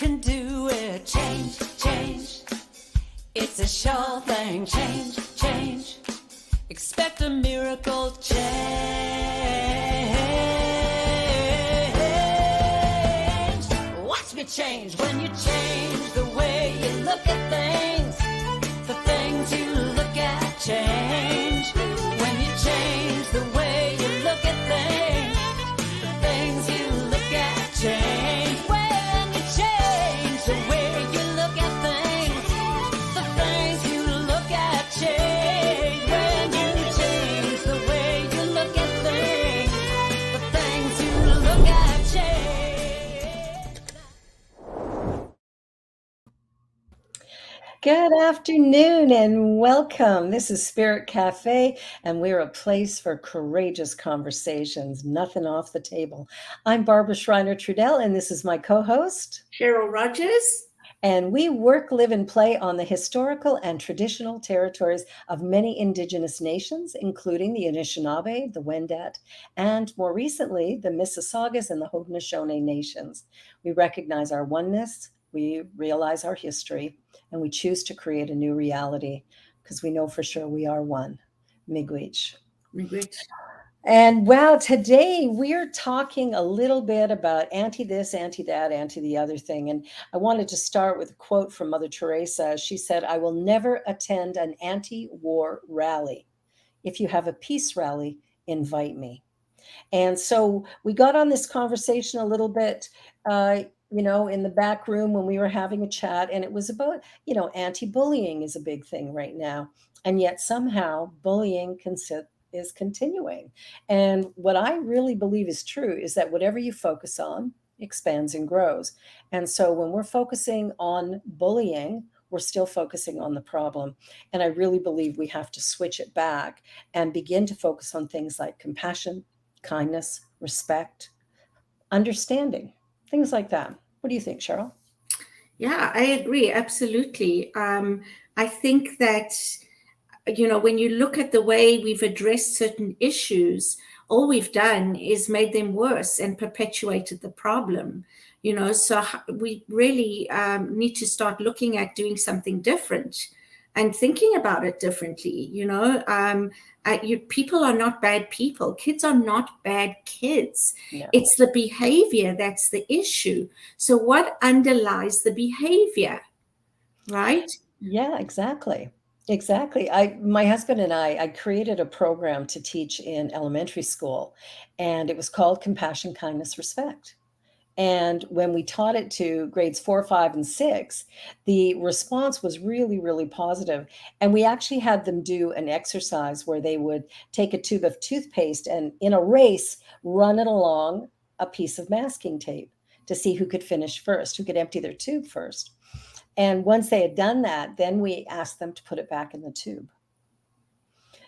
can do it. Change, change. It's a sure thing. Change, change. Expect a miracle change. Watch me change when you change the way you look at things. The things you look at change. When you change the way you look at things, the things you look at change. When you change the way you look at things, the things you look at change. When you change the way you look at things, the things you look at change. Good afternoon and welcome. This is Spirit Cafe, and we're a place for courageous conversations, nothing off the table. I'm Barbara Schreiner Trudell, and this is my co-host, Cheryl Rogers. And we work, live, and play on the historical and traditional territories of many Indigenous nations, including the Anishinaabe, the Wendat, and more recently, the Mississaugas and the Haudenosaunee nations. We recognize our oneness, we realize our history, and we choose to create a new reality because we know for sure we are one. Miigwech. Miigwech. And wow, today we're talking a little bit about anti this, anti that, anti the other thing. And I wanted to start with a quote from Mother Teresa. She said, "I will never attend an anti-war rally. If you have a peace rally, invite me." And so we got on this conversation a little bit, in the back room when we were having a chat, and it was about, anti-bullying is a big thing right now. And yet somehow bullying is continuing. And what I really believe is true is that whatever you focus on expands and grows. And so when we're focusing on bullying, we're still focusing on the problem. And I really believe we have to switch it back and begin to focus on things like compassion, kindness, respect, understanding, things like that. What do you think, Cheryl? Yeah, I agree. Absolutely. I think that, when you look at the way we've addressed certain issues, all we've done is made them worse and perpetuated the problem. So we really need to start looking at doing something different and thinking about it differently. People are not bad people. Kids are not bad kids. No. It's the behavior that's the issue. So what underlies the behavior, right? Yeah, exactly. Exactly. My husband and I created a program to teach in elementary school, and it was called Compassion, Kindness, Respect. And when we taught it to grades 4, 5, and 6, the response was really, really positive. And we actually had them do an exercise where they would take a tube of toothpaste and in a race, run it along a piece of masking tape to see who could finish first, who could empty their tube first. And once they had done that, then we asked them to put it back in the tube.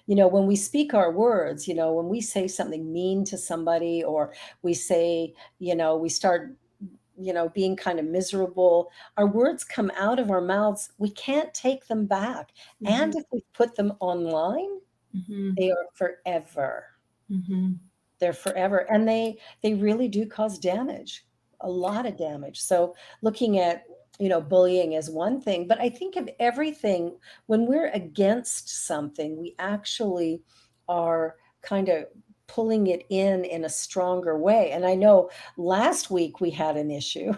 When we speak our words, when we say something mean to somebody, or we say, we start, being kind of miserable, our words come out of our mouths. We can't take them back. Mm-hmm. And if we put them online, Mm-hmm. they are forever. Mm-hmm. They're forever. And they really do cause damage, a lot of damage. So looking at, bullying is one thing, but I think of everything when we're against something, we actually are kind of pulling it in a stronger way. And I know last week we had an issue.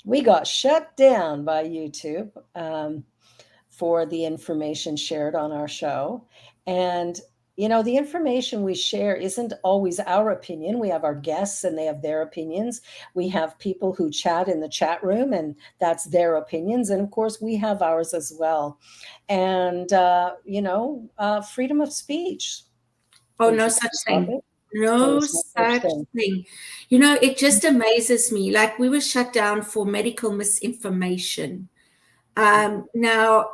We got shut down by YouTube for the information shared on our show. And the information we share isn't always our opinion. We have our guests and they have their opinions. We have people who chat in the chat room and that's their opinions. And of course, we have ours as well. And, freedom of speech. Oh, no such thing. No such thing. It just amazes me. Like, we were shut down for medical misinformation. Now,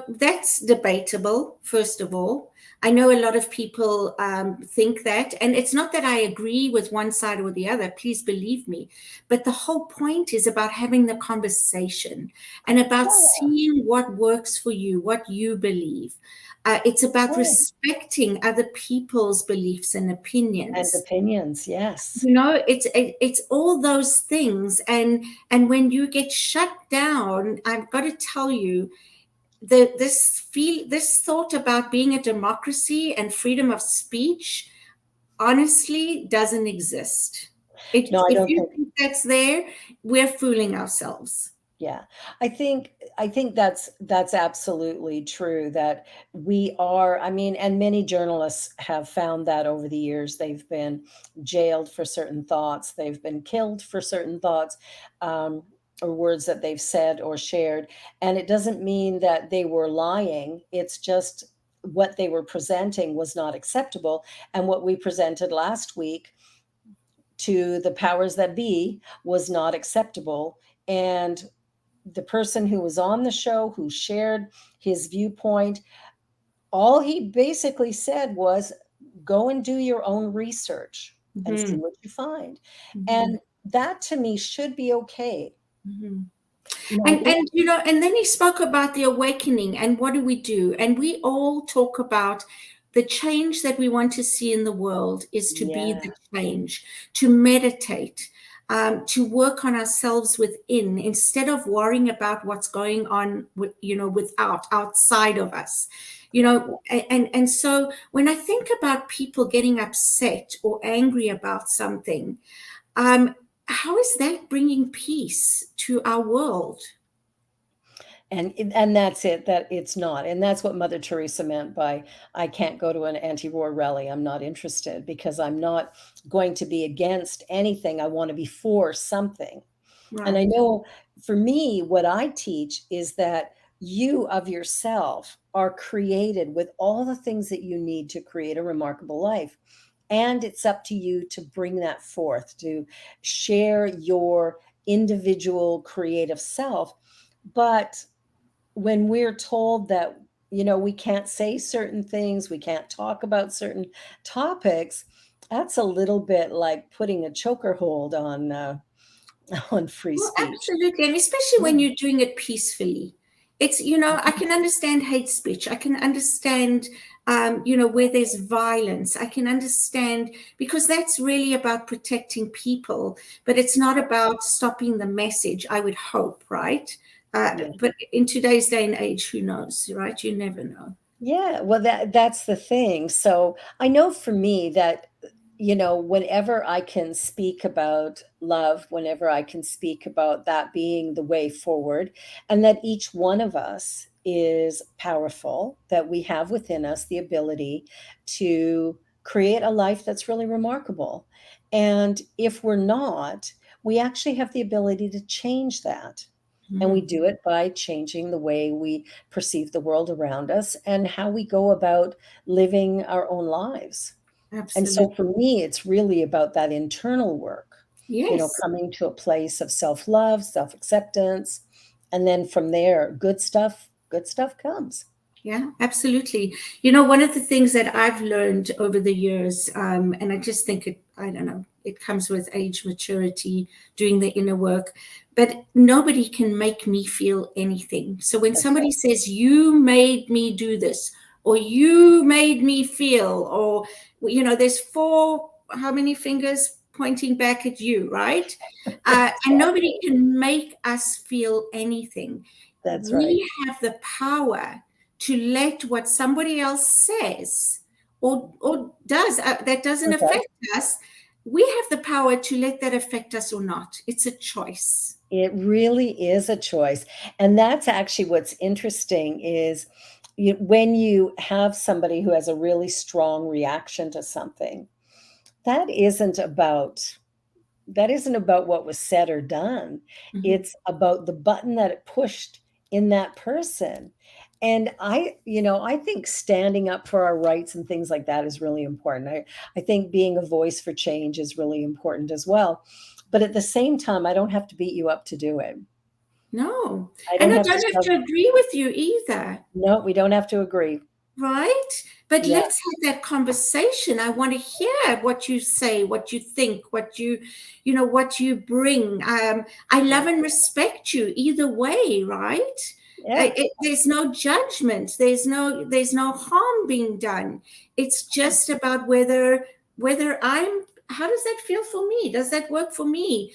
that's debatable, first of all. I know a lot of people think that, and it's not that I agree with one side or the other, please believe me, but the whole point is about having the conversation and about Oh, seeing what works for you, what you believe. It's about yeah. respecting other people's beliefs and And opinions. opinions, yes. You know, it's all those things, and when you get shut down, I've got to tell you, this thought about being a democracy and freedom of speech honestly doesn't exist. No, I If don't you think. think that's there, we're fooling ourselves. Yeah, I think that's absolutely true that we are, I mean, and many journalists have found that over the years. They've been jailed for certain thoughts, they've been killed for certain thoughts, um, or words that they've said or shared. And it doesn't mean that they were lying. It's just what they were presenting was not acceptable. And what we presented last week to the powers that be was not acceptable. And the person who was on the show who shared his viewpoint, all he basically said was go and do your own research and see Mhm, what you find. mhm, And that to me should be okay. mhm. You know, I And think, and you know, and then he spoke about the awakening and what do we do? And we all talk about the change that we want to see in the world is to be yeah, the change, to meditate, to work on ourselves within instead of worrying about what's going on with, outside of us. And so when I think about people getting upset or angry about something, um, how is that bringing peace to our world? and that's it, that it's not. And that's what Mother Teresa meant by I can't go to an anti-war rally. I'm not interested because I'm not going to be against anything. I want to be for something. And I Right. know for me, what I teach is that you of yourself are created with all the things that you need to create a remarkable life. And it's up to you to bring that forth, to share your individual creative self. But when we're told that, we can't say certain things, we can't talk about certain topics, that's a little bit like putting a choker hold on on free Well, speech. absolutely. And especially Yeah. when you're doing it peacefully. I can understand hate speech. I can understand, where there's violence. I can understand because that's really about protecting people, but it's not about stopping the message, I would hope, right? Yeah. But in today's day and age, who knows, right? You never know. Yeah, well, that's the thing. So I know for me that, whenever I can speak about love, whenever I can speak about that being the way forward, and that each one of us is powerful, that we have within us the ability to create a life that's really remarkable. And if we're not, we actually have the ability to change that. And we Mhm. do it by changing the way we perceive the world around us and how we go about living our own lives. And so Absolutely. for me, it's really about that internal work, Yes. coming to a place of self-love, self-acceptance, and then from there, good stuff comes. Yeah, absolutely. One of the things that I've learned over the years, and I just think I don't know, it comes with age, maturity, doing the inner work, but nobody can make me feel anything. So when That's somebody right. says, you made me do this, or you made me feel, or, there's four, how many fingers pointing back at you, right? And nobody Exactly. can make us feel anything. That's right. We have the power to let what somebody else says or does that doesn't Okay. affect us, we have the power to let that affect us or not. It's a choice. It really is a choice. And that's actually what's interesting is when you have somebody who has a really strong reaction to something, that isn't about that isn't about what was said or done. Mhm. It's about the button that it pushed in that person. And I think standing up for our rights and things like that is really important. I think being a voice for change is really important as well. But at the same time, I don't have to beat you up to do it. No, I and don't I have to don't have shove. to agree with you either. No, we don't have to agree. right? But Yeah. let's have that conversation. I want to hear what you say, what you think, what what you bring. I love and respect you either way, right? Yeah. There's no judgment. There's no harm being done. It's just about whether I'm. How does that feel for me? Does that work for me?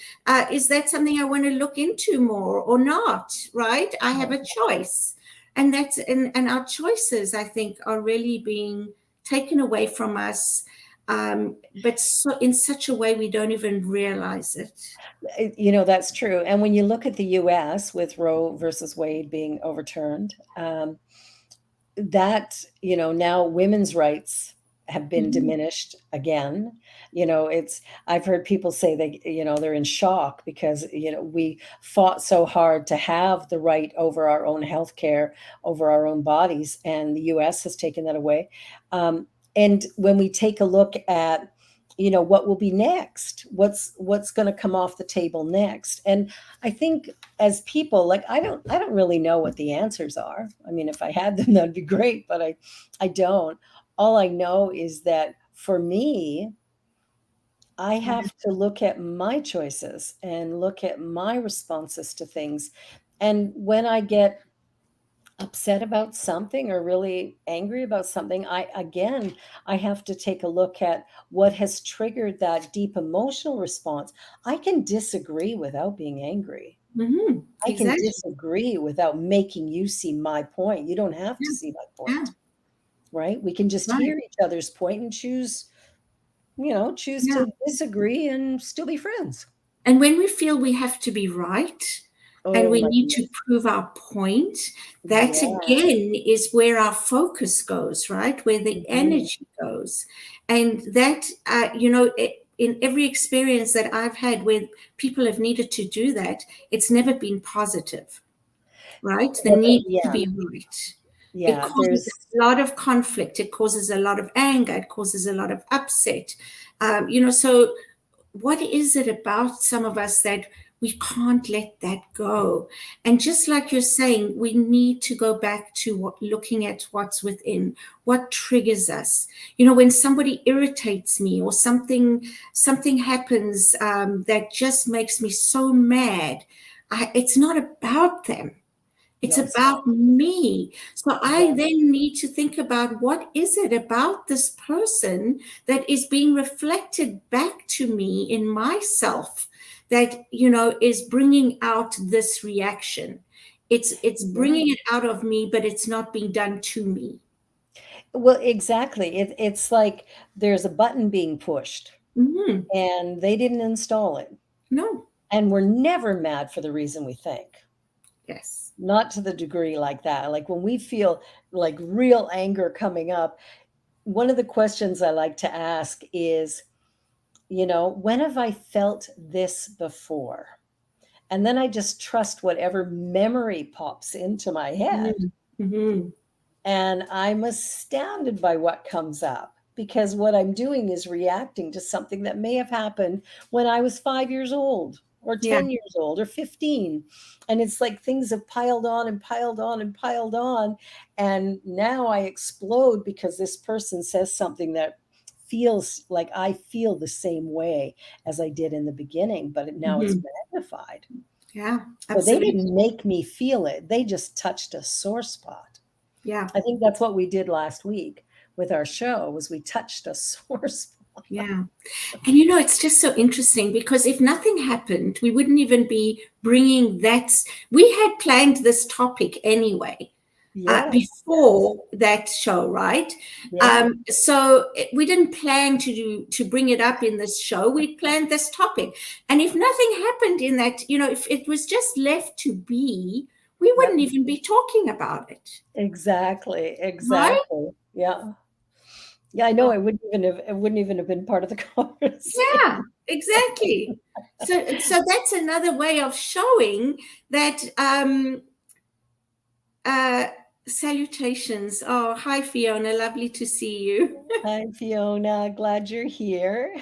Is that something I want to look into more or not? Right? I have a choice, and and our choices, I think, are really being taken away from us, but so in such a way we don't even realize it. That's true. And when you look at the US with Roe versus Wade being overturned, now women's rights have been Mhm. diminished again. I've heard people say they're in shock because, we fought so hard to have the right over our own health care, over our own bodies, and the US has taken that away. And when we take a look at, what will be next, what's going to come off the table next. And I think as people, like, I don't really know what the answers are. I mean, if I had them, that'd be great, but I don't. All I know is that for me, I have to look at my choices and look at my responses to things. And when I get upset about something or really angry about something, I have to take a look at what has triggered that deep emotional response. I can disagree without being angry. Mhm. I can Exactly. disagree without making you see my point. You don't have to Yeah. see my Yeah. point, right? We can just Right. hear each other's point and choose Yeah. to disagree and still be friends. And when we feel we have to be right and Oh we my need to goodness. prove our point, that Yeah. again is where our focus goes, right? Where the Mhm. energy goes. And that, in every experience that I've had where people have needed to do that, it's never been positive, right? The Well, need to yeah, be right. It yeah. causes a lot of conflict. It causes a lot of anger. It causes a lot of upset. So what is it about some of us that we can't let that go? And just like you're saying, we need to go back to looking at what's within, what triggers us. When somebody irritates me or something happens that just makes me so mad, it's not about them. It's No, it's not. about me. So I Exactly. then need to think about what is it about this person that is being reflected back to me in myself that, is bringing out this reaction. It's Yeah. bringing it out of me, but it's not being done to me. Well, exactly. It's like there's a button being pushed Hmm. and they didn't install it. No. And we're never mad for the reason we think. Yes. Not to the degree like that. Like when we feel like real anger coming up, one of the questions I like to ask is, when have I felt this before? And then I just trust whatever memory pops into my head. Hmm. And I'm astounded by what comes up because what I'm doing is reacting to something that may have happened when I was 5 years old or Yeah. 10 years old or 15. And it's like things have piled on and piled on and piled on. And now I explode because this person says something that feels like I feel the same way as I did in the beginning, but now it's Hmm. magnified. Yeah. So they Absolutely. didn't make me feel it, they just touched a sore spot. Yeah. I think that's what we did last week with our show was we touched a sore spot. Yeah. And it's just so interesting because if nothing happened, we wouldn't even be bringing that. We had planned this topic anyway Yes, yes, before that show, right? yeah, So we didn't plan to bring it up in this show. We planned this topic, and if nothing happened in that, if it was just left to be, we yep, wouldn't even be talking about it, exactly, right? exactly. Yeah. Yeah, I know it wouldn't even have been part of the conversation. Yeah, exactly. So that's another way of showing that uh salutations. Oh, hi Fiona, lovely to see you. Hi, Fiona. Glad you're here.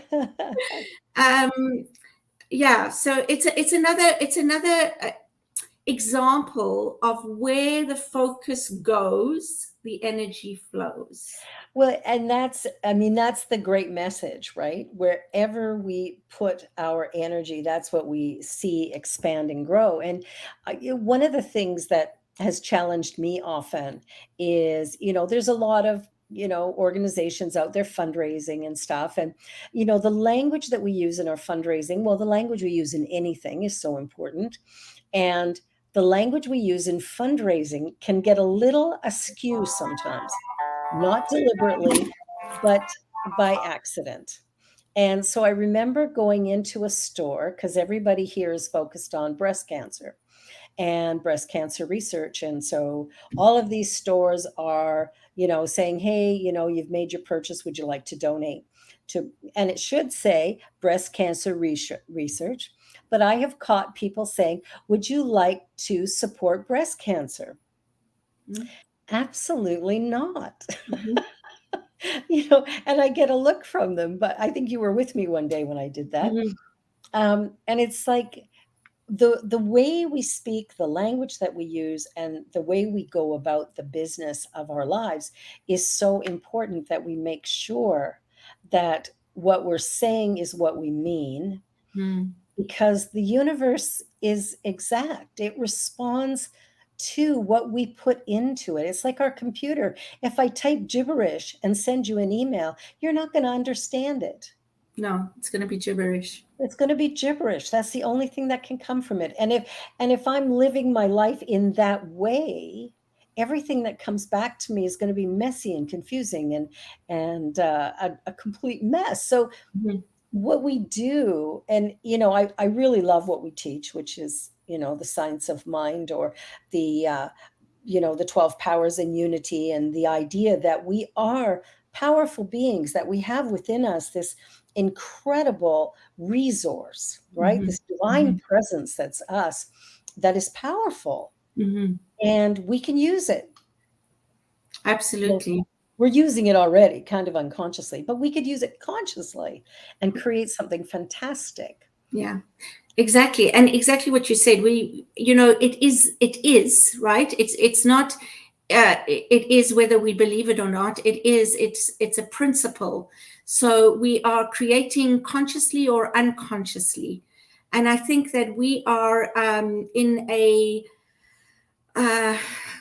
Um yeah, so it's another example of where the focus goes, the energy flows. Well, and I mean, that's the great message, right? Wherever we put our energy, that's what we see expand and grow. And one of the things that has challenged me often is, there's a lot of, organizations out there fundraising and stuff. And, the language that we use in our fundraising, well, the language we use in anything is so important. And the language we use in fundraising can get a little askew sometimes, not deliberately, but by accident. And so I remember going into a store because everybody here is focused on breast cancer and breast cancer research. And so all of these stores are, saying, hey, you've made your purchase. Would you like to donate to? And it should say breast cancer research. But I have caught people saying, would you like to support breast cancer? Mm-hmm. Absolutely not. Mm-hmm. And I get a look from them, but I think you were with me one day when I did that. Mm-hmm. And it's like the way we speak, the language that we use, and the way we go about the business of our lives is so important that we make sure that what we're saying is what we mean, because the universe is exact. It responds to what we put into it. It's like our computer. If I type gibberish and send you an email, you're not going to understand it. No, it's going to be gibberish. It's going to be gibberish. That's the only thing that can come from it. And if I'm living my life in that way, everything that comes back to me is going to be messy and confusing and a complete mess. So what we do, and I really love what we teach, which is the science of mind, or the 12 powers in unity, and the idea that we are powerful beings, that we have within us this incredible resource, right? This divine presence that's us, that is powerful, and we can use it. Absolutely. We're using it already, kind of unconsciously, but we could use it consciously and create something fantastic. Yeah, exactly. And exactly what you said, it is, right? It's not, it is whether we believe it or not. It's a principle. So we are creating consciously or unconsciously. And I think that we are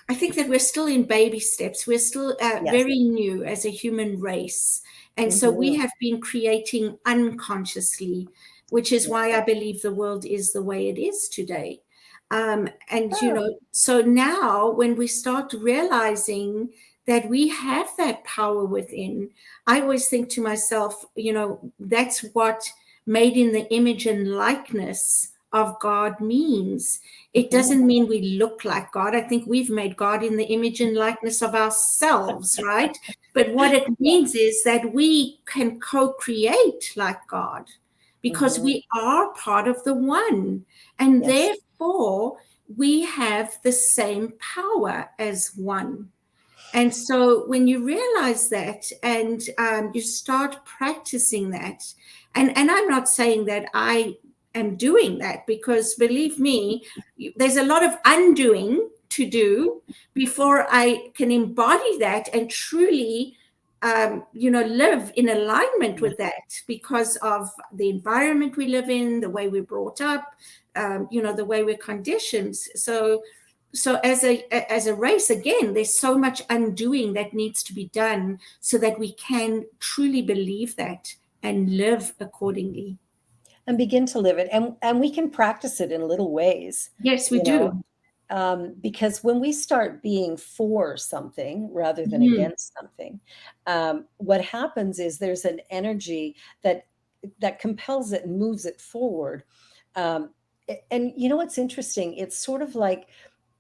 I think that we're still in baby steps. We're still very new as a human race. And so we have been creating unconsciously, which is why I believe the world is the way it is today. So now when we start realizing that we have that power within, I always think to myself, that's what made in the image and likeness of God means. It doesn't mean we look like God. I think we've made God in the image and likeness of ourselves, right? But what it means is that we can co-create like God, because we are part of the one. And therefore, we have the same power as one. And so when you realize that, and you start practicing that, and I'm not saying that I am doing that, because believe me, there's a lot of undoing to do before I can embody that and truly live in alignment with that, because of the environment we live in, the way we're brought up, the way we're conditioned. So as a race, again, there's so much undoing that needs to be done so that we can truly believe that and live accordingly. And begin to live it. And we can practice it in little ways. Yes, we do. Because when we start being for something rather than against something, what happens is there's an energy that compels it and moves it forward. And what's interesting? It's sort of like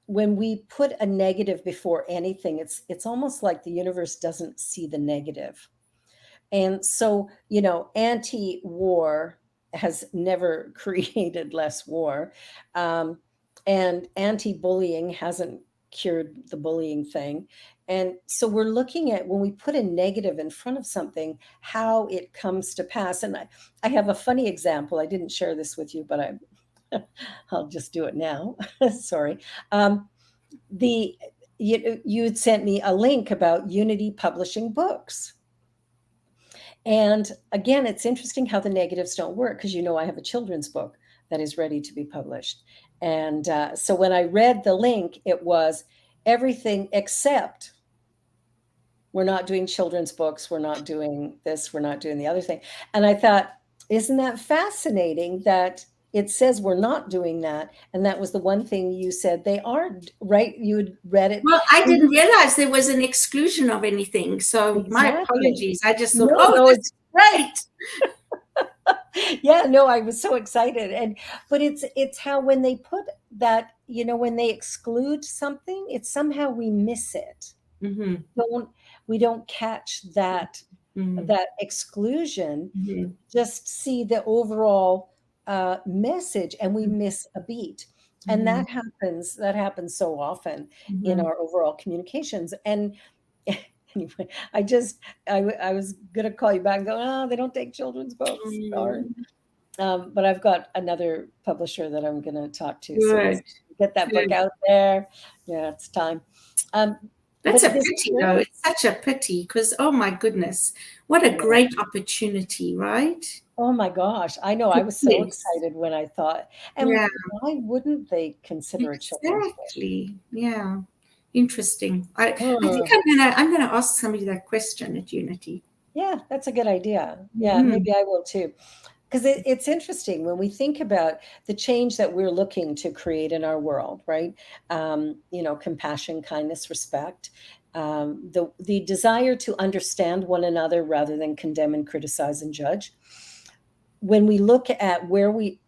when we put a negative before anything, it's almost like the universe doesn't see the negative. And so, anti-war has never created less war. And anti-bullying hasn't cured the bullying thing. And so we're looking at, when we put a negative in front of something, how it comes to pass. And I have a funny example. I didn't share this with you, but I'll just do it now. Sorry. Um, the you had sent me a link about Unity publishing books. And again, it's interesting how the negatives don't work because I have a children's book that is ready to be published. And so when I read the link, it was everything except we're not doing children's books, we're not doing this, we're not doing the other thing. And I thought, isn't that fascinating that it says we're not doing that? And that was the one thing you said they aren't, right? You had read it. Well, I didn't realize there was an exclusion of anything. So my Exactly. apologies. I just thought, No, this is great. Yeah, no, I was so excited. But it's how when they put that, when they exclude something, it's somehow we miss it. Mhm. We don't catch that Mhm. that exclusion, Mhm. just see the overall message, and we Mhm. miss a beat. And Mhm. that happens so often in Mhm. our overall communications. And anyway, I was gonna call you back and go, oh, they don't take children's books. Darn. But I've got another publisher that I'm gonna talk to, so we'll Good. get that book Good. out there. Yeah, it's time. That's But a this pity, though. It's such a pity because, oh my goodness, what a Yeah. great opportunity, right? Oh my gosh, I know, I was so Yes. excited when I thought, and Yeah, why wouldn't they consider a children's book? exactly. Yeah. Interesting. I think Hmm. I'm gonna ask somebody that question at Unity. Yeah, that's a good idea. Yeah, Mhm. maybe I will too. Because it's interesting when we think about the change that we're looking to create in our world, right? Compassion, kindness, respect, the desire to understand one another rather than condemn and criticize and judge. When we look at where we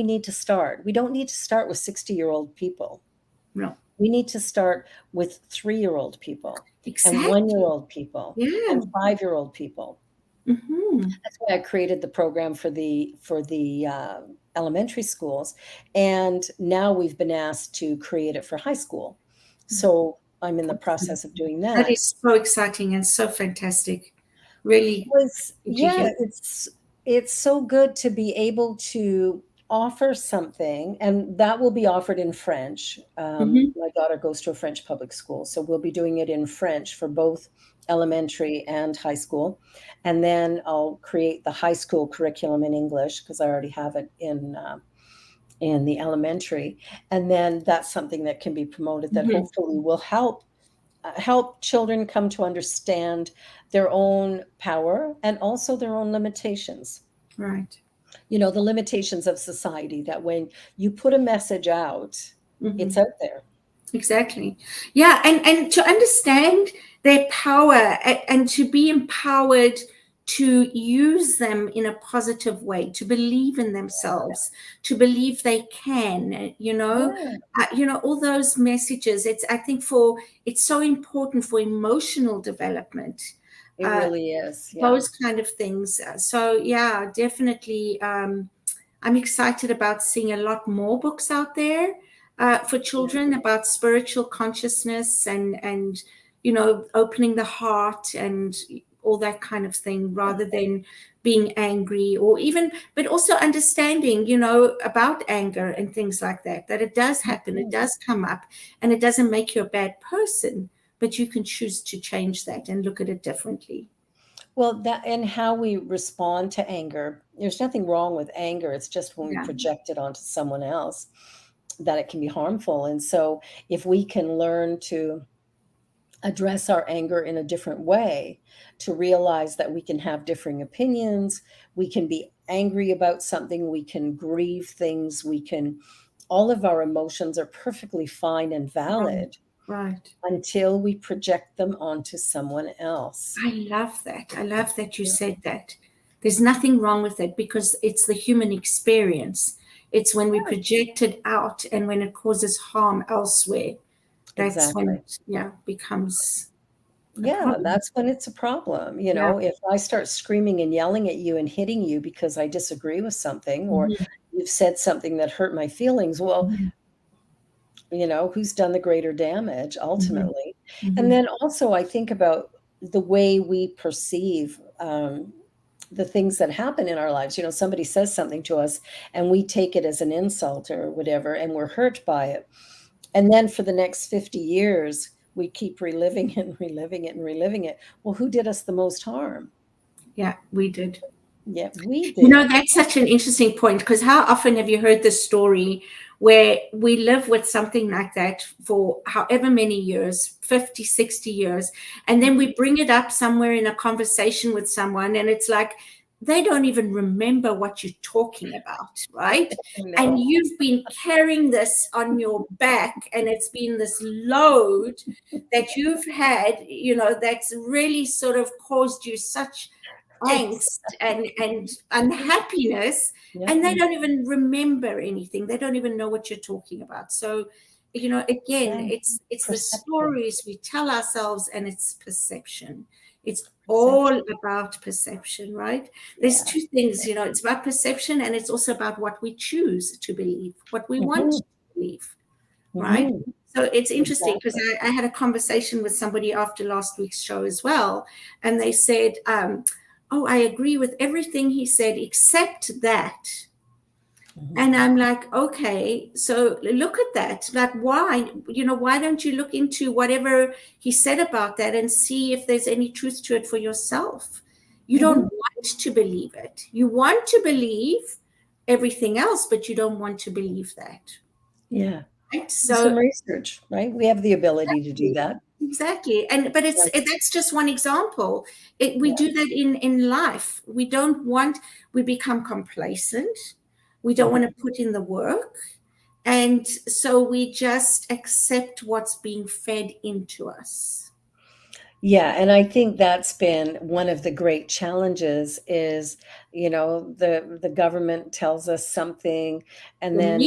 need to start, we don't need to start with 60-year-old people. No. We need to start with 3-year-old people and Exactly. 1-year-old people Yeah. and 5-year-old people. Mhm. That's why I created the program for the elementary schools, and now we've been asked to create it for high school. So I'm in the process of doing That that. is so exciting and so fantastic. Really good to hear. It's so good to be able to offer something, and that will be offered in French. Mhm. My daughter goes to a French public school, so we'll be doing it in French for both elementary and high school. And then I'll create the high school curriculum in English because I already have it in the elementary. And then that's something that can be promoted that Mhm. hopefully will help children come to understand their own power and also their own limitations. Right. The limitations of society, that when you put a message out, Mhm. it's out there. Exactly. Yeah, and to understand their power and to be empowered to use them in a positive way, to believe in themselves, to believe they can, Yeah, all those messages. I think it's so important for emotional development, it uh, really is. Yeah. those kind of things. So yeah, definitely. I'm excited about seeing a lot more books out there for children about spiritual consciousness and opening the heart and all that kind of thing, rather than being angry or even, but also understanding, about anger and things like that. That it does happen, it does come up, and it doesn't make you a bad person, but you can choose to change that and look at it differently. Well, that and how we respond to anger. There's nothing wrong with anger. It's just when we Yeah. project it onto someone else that it can be harmful. And so if we can learn to address our anger in a different way, to realize that we can have differing opinions, we can be angry about something, we can grieve things, all of our emotions are perfectly fine and Right. valid Right. until we project them onto someone else. I love that. I love that you said that. There's nothing wrong with it because it's the human experience. It's when we project it out and when it causes harm elsewhere. That's when Exactly. it, yeah, becomes a Yeah, problem. that's when it's a problem. Yeah. If I start screaming and yelling at you and hitting you because I disagree with something, or Mhm. you've said something that hurt my feelings, well, Mhm. who's done the greater damage Mhm. ultimately? And Mhm. then also I think about the way we perceive the things that happen in our lives. Somebody says something to us and we take it as an insult or whatever, and we're hurt by it. And then for the next 50 years, we keep reliving it and reliving it and reliving it. Well, who did us the most harm? Yeah, we did. Yeah, we did. That's such an interesting point, because how often have you heard this story where we live with something like that for however many years, 50, 60 years, and then we bring it up somewhere in a conversation with someone, and it's like they don't even remember what you're talking about, right? And you've been carrying this on your back, and it's been this load that you've had, that's really sort of caused you such angst and unhappiness, and they don't even remember anything. They don't even know what you're talking about. So, again, it's the stories we tell ourselves, and it's perception. It's all about perception, right? There's two things, it's about perception, and it's also about what we choose to believe, what we want to believe, right? So it's interesting, because I had a conversation with somebody after last week's show as well, and they said, oh, I agree with everything he said except that. And I'm like, okay, so look at that. Like, why don't you look into whatever he said about that and see if there's any truth to it for yourself? You don't want to believe it. You want to believe everything else, but you don't want to believe that. Yeah. Right? So some research, right? We have the ability to do that. Exactly. But that's just one example. We do that in life. We become complacent. We don't want to put in the work. And so we just accept what's being fed into us. Yeah. And I think that's been one of the great challenges is, the government tells us something, and then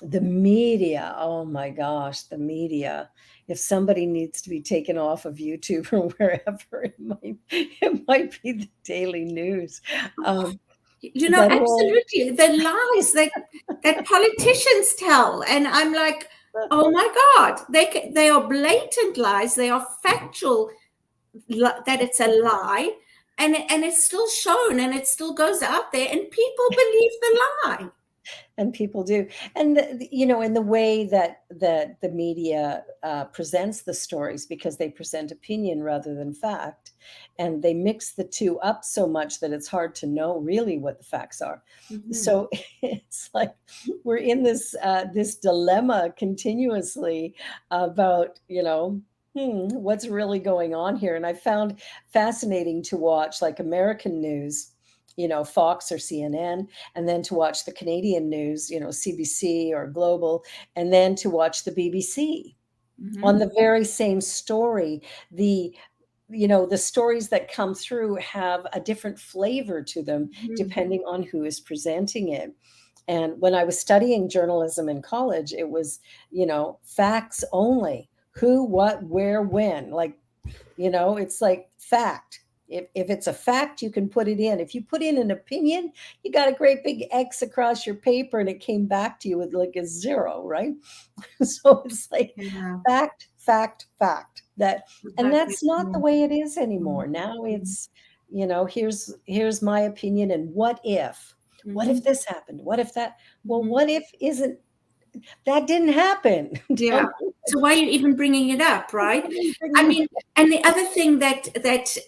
the media, oh my gosh, the media. If somebody needs to be taken off of YouTube or wherever, it might be the Daily News. Absolutely. The lies that politicians tell. And I'm like, oh my God, they are blatant lies. They are factual, that it's a lie. And it's still shown, and it still goes out there, and people believe the lie. And people do. And, in the way that the media presents the stories, because they present opinion rather than fact, and they mix the two up so much that it's hard to know really what the facts are. So it's like we're in this dilemma continuously about, what's really going on here. And I found fascinating to watch, like, American news, Fox or CNN, and then to watch the Canadian news, CBC or Global, and then to watch the BBC on the very same story. The stories that come through have a different flavor to them depending on who is presenting it. And when I was studying journalism in college, it was, facts only. Who, what, where, when. Like, it's like fact. If it's a fact, you can put it in. If you put in an opinion, you got a great big X across your paper, and it came back to you with like a 0, right? So it's like fact. And that's not the way it is anymore. Now it's, here's my opinion, and what if this happened? What if that? Well, what if isn't? That didn't happen. Yeah. So why are you even bringing it up, right? I mean, and the other thing that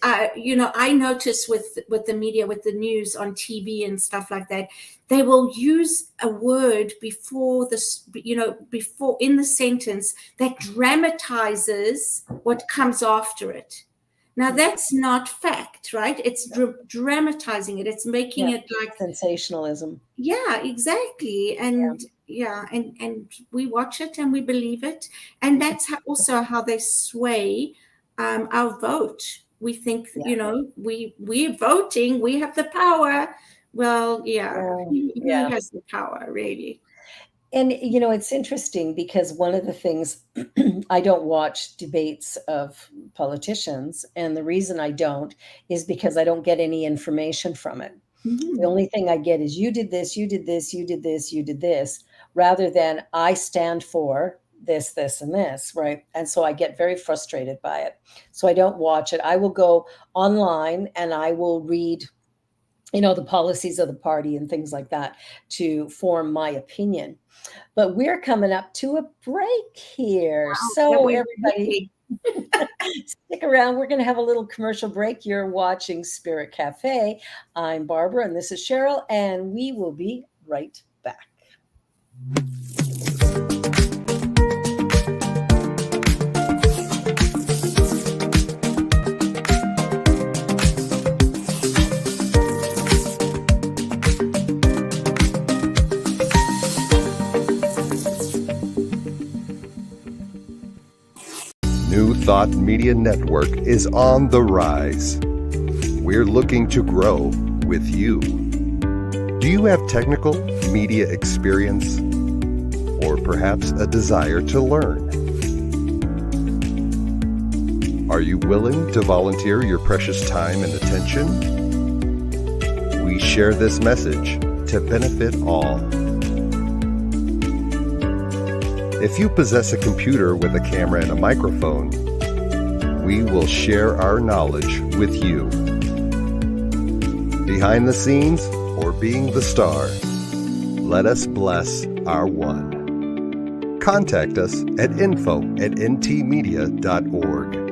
I notice with the media, with the news on TV and stuff like that, they will use a word before before in the sentence that dramatizes what comes after it. Now that's not fact, right? It's dramatizing it. It's making it like sensationalism. Yeah, exactly. And and we watch it and we believe it. And that's also how they sway our vote. We think, we're voting, we have the power. Well, who has the power, really? And, it's interesting because one of the things, I don't watch debates of politicians. And the reason I don't is because I don't get any information from it. The only thing I get is you did this, you did this, you did this, you did this, rather than I stand for this, this, and this, right? And so I get very frustrated by it. So I don't watch it. I will go online and I will read, the policies of the party and things like that to form my opinion. But we're coming up to a break here. Wow, that So was everybody, really- stick around. We're going to have a little commercial break. You're watching Spirit Cafe. I'm Barbara and this is Cheryl, and we will be right back. New Thought Media Network is on the rise. We're looking to grow with you. Do you have technical media experience or perhaps a desire to learn? Are you willing to volunteer your precious time and attention? We share this message to benefit all. If you possess a computer with a camera and a microphone, we will share our knowledge with you. Behind the scenes or being the star, let us bless our one. Contact us at info@ntmedia.org.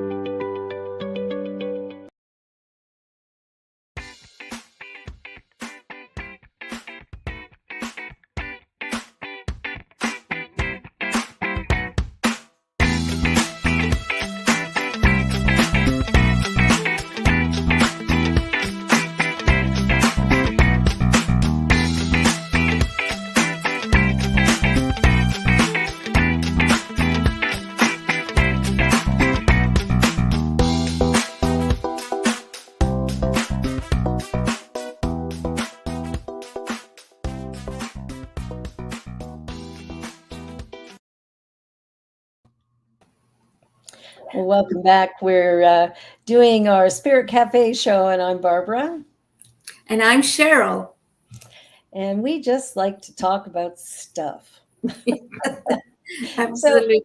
Well, welcome back. We're doing our Spirit Cafe show, and I'm Barbara. And I'm Cheryl. And we just like to talk about stuff. Absolutely.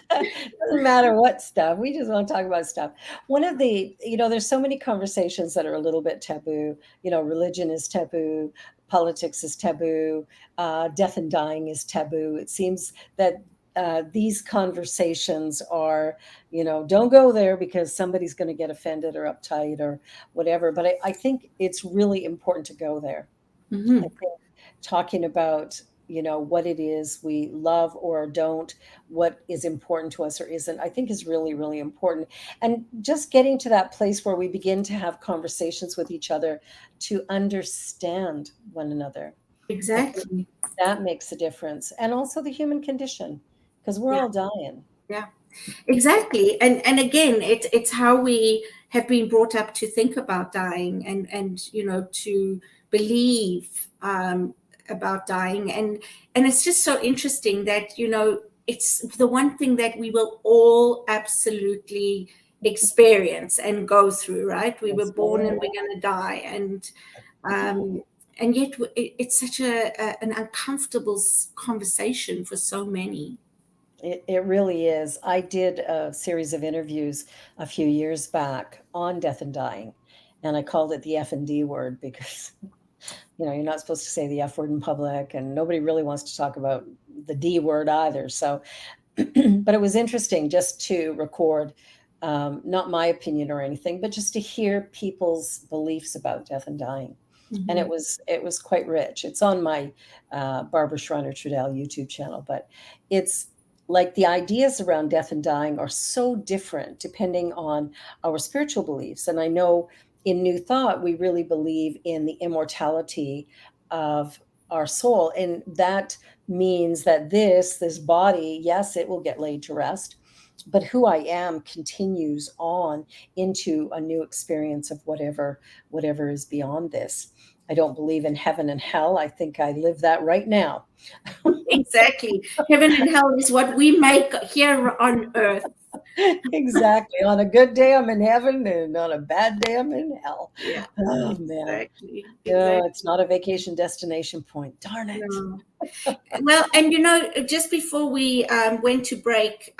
Doesn't matter what stuff. We just want to talk about stuff. One of the, there's so many conversations that are a little bit taboo. Religion is taboo. Politics is taboo. Death and dying is taboo. It seems that these conversations are, don't go there because somebody's going to get offended or uptight or whatever. But I think it's really important to go there. Mm-hmm. I think talking about, what it is we love or don't, what is important to us or isn't, I think is really, really important. And just getting to that place where we begin to have conversations with each other to understand one another. Exactly. That makes a difference. And also the human condition, because we're all dying. Yeah, exactly. And again, it's how we have been brought up to think about dying and to believe about dying. And it's just so interesting that, it's the one thing that we will all absolutely experience and go through, right? We were born and we're going to die. And yet it's such an uncomfortable conversation for so many. It really is. I did a series of interviews a few years back on death and dying, and I called it the F and D word because, you're not supposed to say the F word in public, and nobody really wants to talk about the D word either. So, but it was interesting just to record, not my opinion or anything, but just to hear people's beliefs about death and dying. Mm-hmm. And it was quite rich. It's on my Barbara Schreiner Trudell YouTube channel, but it's like the ideas around death and dying are so different depending on our spiritual beliefs. And I know in New Thought, we really believe in the immortality of our soul. And that means that this body, yes, it will get laid to rest, but who I am continues on into a new experience of whatever is beyond this. I don't believe in heaven and hell. I think I live that right now. Exactly. Heaven and hell is what we make here on earth. Exactly. On a good day, I'm in heaven, and on a bad day, I'm in hell. Yeah, Oh, man. exactly. Yeah, Exactly. it's not a vacation destination point. Darn it. No. Well, and just before we went to break,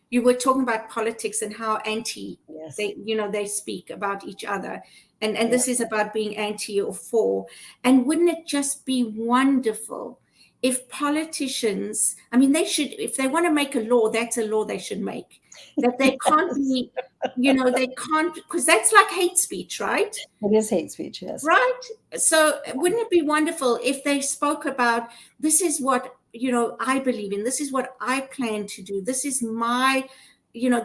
you were talking about politics and how anti Yes. they speak about each other, and Yeah. this is about being anti or for. And wouldn't it just be wonderful if politicians, I mean, they should, if they want to make a law, that's a law they should make. That they can't Yes. be, they can't, because that's like hate speech, right? It is hate speech, yes. Right. So wouldn't it be wonderful if they spoke about, this is what, I believe in, this is what I plan to do, this is my,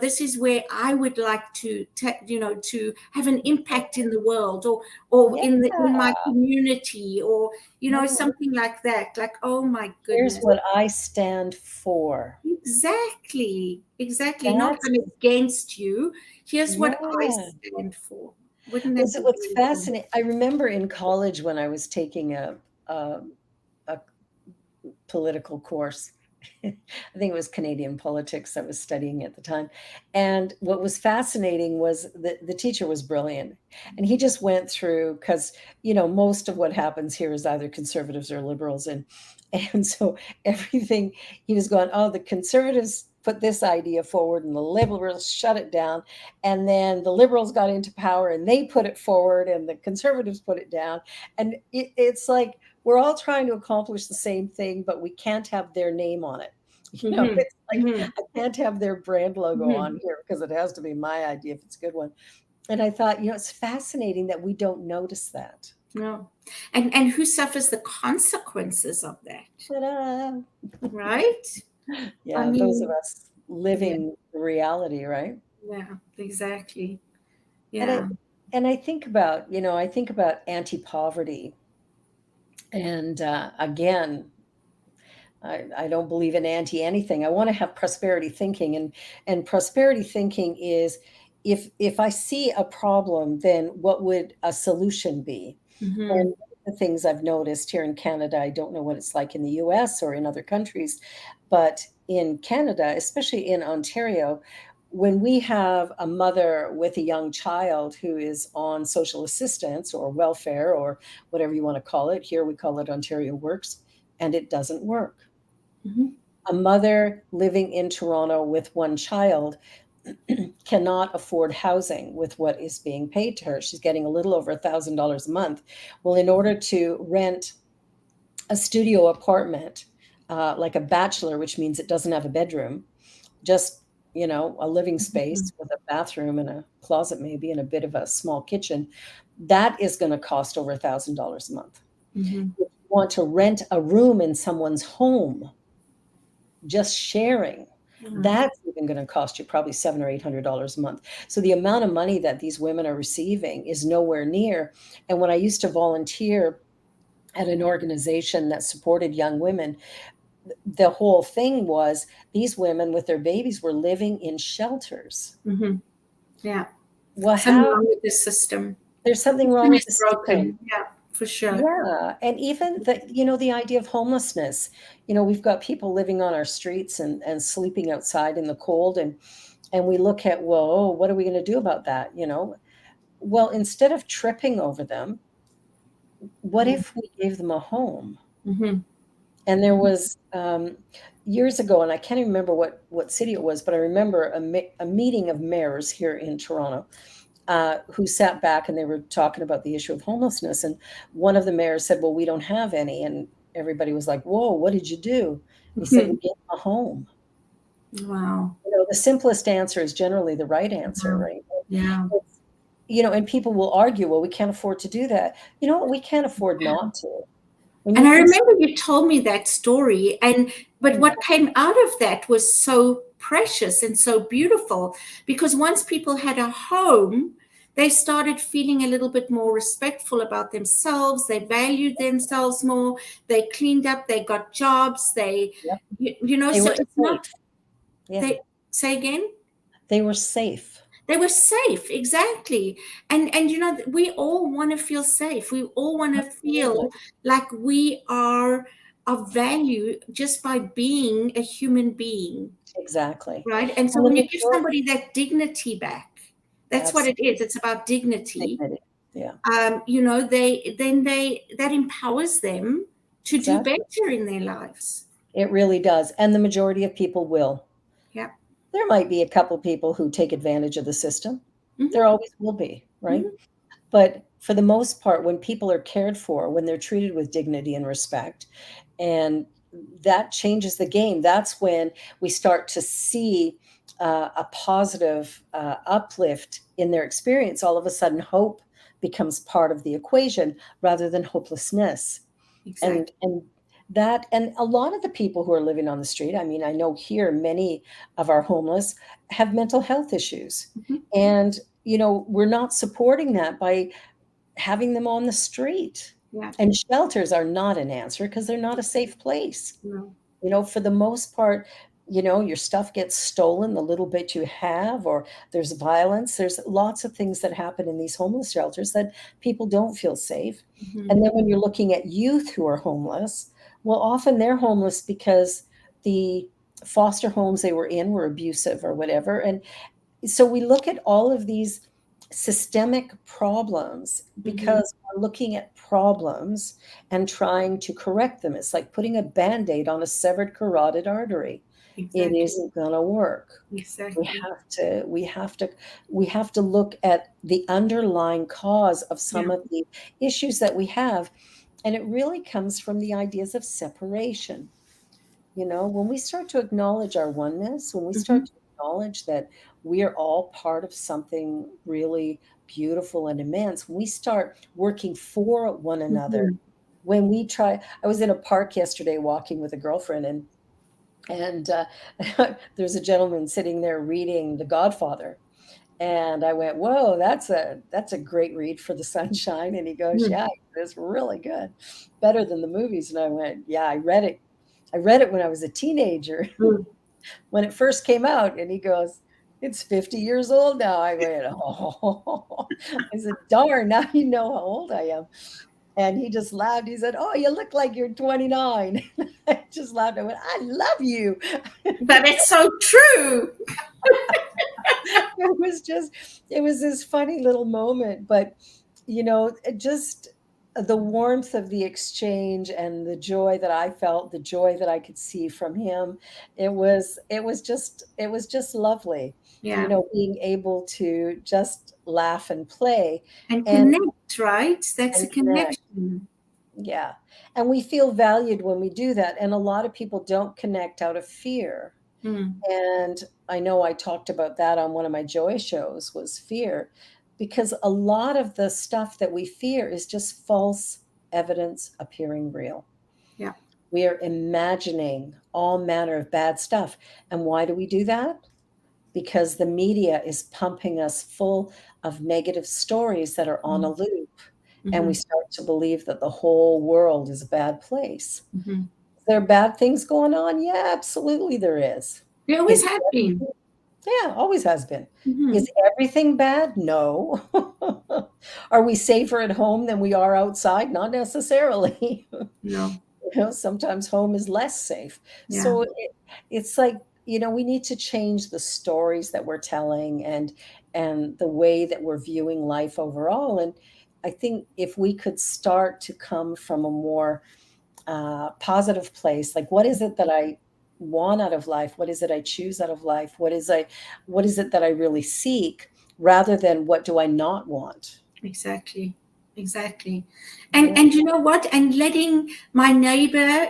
this is where I would like to, to have an impact in the world, or Yeah. in my community, or, Yeah. something like that. Like, oh my Here's goodness. what I stand for. Exactly. Not That's, I'm against you. Here's what I yeah. stand for. Wouldn't that be What's beautiful? fascinating, I remember in college when I was taking a political course. I think it was Canadian politics I was studying at the time. And what was fascinating was that the teacher was brilliant. And he just went through, because, most of what happens here is either conservatives or liberals. And so everything, he was going, oh, the conservatives put this idea forward and the liberals shut it down. And then the liberals got into power and they put it forward and the conservatives put it down. And it's like, we're all trying to accomplish the same thing, but we can't have their name on it. Mhm. It's like, Mhm. I can't have their brand logo Mhm. on here because it has to be my idea if it's a good one. And I thought, it's fascinating that we don't notice that. No. And who suffers the consequences of that, Ta-da. right? Yeah, I those of mean, us living the reality, right? yeah, exactly. And I Yeah. and I think about, anti-poverty. And again, I don't believe in anti anything. I want to have prosperity thinking, and prosperity thinking is, if I see a problem, then what would a solution be? Mhm. And one of the things I've noticed here in Canada, I don't know what it's like in the US or in other countries, but in Canada, especially in Ontario, when we have a mother with a young child who is on social assistance or welfare or whatever you want to call it, here we call it Ontario Works, and it doesn't work. Mhm. A mother living in Toronto with one child cannot afford housing with what is being paid to her. She's getting a little over $1,000 a month. Well, in order to rent a studio apartment, like a bachelor, which means it doesn't have a bedroom, just a living Mhm. space with a bathroom and a closet maybe and a bit of a small kitchen, that is going to cost over $1,000 a month. Mhm. If you want to rent a room in someone's home, just sharing, Mhm. that's even going to cost you probably $700 or $800 a month. So the amount of money that these women are receiving is nowhere near. And when I used to volunteer at an organization that supported young women, the whole thing was these women with their babies were living in shelters. Mhm. Yeah. Well, Something wrong with the system. there's something wrong System with is the system. broken. Yeah, for sure. Yeah, and even the idea of homelessness. We've got people living on our streets and sleeping outside in the cold, and we look at, well, oh, what are we going to do about that? Well, instead of tripping over them, what if we gave them a home? Mhm. And there was years ago, and I can't even remember what city it was, but I remember a meeting of mayors here in Toronto who sat back and they were talking about the issue of homelessness. And one of the mayors said, well, we don't have any. And everybody was like, whoa, what did you do? He said, we gave them a home. Wow. The simplest answer is generally the right answer, Wow. right? Yeah. And people will argue, well, we can't afford to do that. You know what? We can't afford not to. When And you I can, remember you told me that story, but what came out of that was so precious and so beautiful, because once people had a home, they started feeling a little bit more respectful about themselves. They valued themselves more. They cleaned up. They got jobs. yep, they So were it's safe. not, Yeah, they say again. they were safe. They were safe, exactly. And we all want to feel safe. We all want to feel Absolutely. like we are of value just by being a human being, Exactly. right? And so And the when you give majority, somebody that dignity back, that's what it is. It's about dignity. dignity. Yeah, They that empowers them to do exactly. better in their lives. It really does. And the majority of people will. Yeah. There might be a couple people who take advantage of the system. There Hmm. always will be, right? Hmm. But for the most part, when people are cared for, when they're treated with dignity and respect, and that changes the game, that's when we start to see a positive uplift in their experience. All of a sudden, hope becomes part of the equation rather than hopelessness. Exactly. And that, and a lot of the people who are living on the street, I mean, I know here many of our homeless have mental health issues, Mhm. and we're not supporting that by having them on the street. Yeah. And shelters are not an answer because they're not a safe place. No. For the most part, your stuff gets stolen, the little bit you have, or there's violence. There's lots of things that happen in these homeless shelters that people don't feel safe. Mhm. And then when you're looking at youth who are homeless, well, often they're homeless because the foster homes they were in were abusive or whatever. And so we look at all of these systemic problems because we're looking at problems and trying to correct them. It's like putting a band-aid on a severed carotid artery. It Exactly. isn't going to work. We Exactly. have to we have to we have to look at the underlying cause of some Yeah. of the issues that we have, and it really comes from the ideas of separation. When we start to acknowledge our oneness, when we Mhm. start to acknowledge that we are all part of something really beautiful and immense, when we start working for one another, Mhm. when we try, I was in a park yesterday walking with a girlfriend, and there's a gentleman sitting there reading The Godfather. And I went, "Whoa, that's a great read for the sunshine." And he goes, Mhm. "Yeah, it's really good. Better than the movies." And I went, "Yeah, I read it. I read it when I was a teenager, Mm. when it first came out." And he goes, "It's 50 years old now." I went, "Oh." I said, "Darn, now you know how old I am." And he just laughed. He said, "Oh, you look like you're 29." I just laughed. I went, "I love you." But it's so true. It was this funny little moment, but it just the warmth of the exchange and the joy that I felt, the joy that I could see from him, it was just lovely, Yeah. being able to just laugh and play And and connect, right? That's a connect. connection. Yeah. And we feel valued when we do that. And a lot of people don't connect out of fear. Mm. And I know I talked about that on one of my Joy shows, was fear, because a lot of the stuff that we fear is just false evidence appearing real. Yeah. We are imagining all manner of bad stuff. And why do we do that? Because the media is pumping us full of negative stories that are on a loop. And we Mhm. start to believe that the whole world is a bad place. Mhm. Is there bad things going on? Yeah, absolutely there is. They always Is have been. everything, yeah, always has been. Mhm. Is everything bad? No. Are we safer at home than we are outside? Not necessarily. No. Sometimes home is less safe. Yeah. So it's like, we need to change the stories that we're telling, and the way that we're viewing life overall. And I think if we could start to come from a more positive place, like, what is it that I want out of life? What is it I choose out of life? What is it that I really seek, rather than what do I not want? Exactly. Exactly. And Yeah, and you know what? And letting my neighbor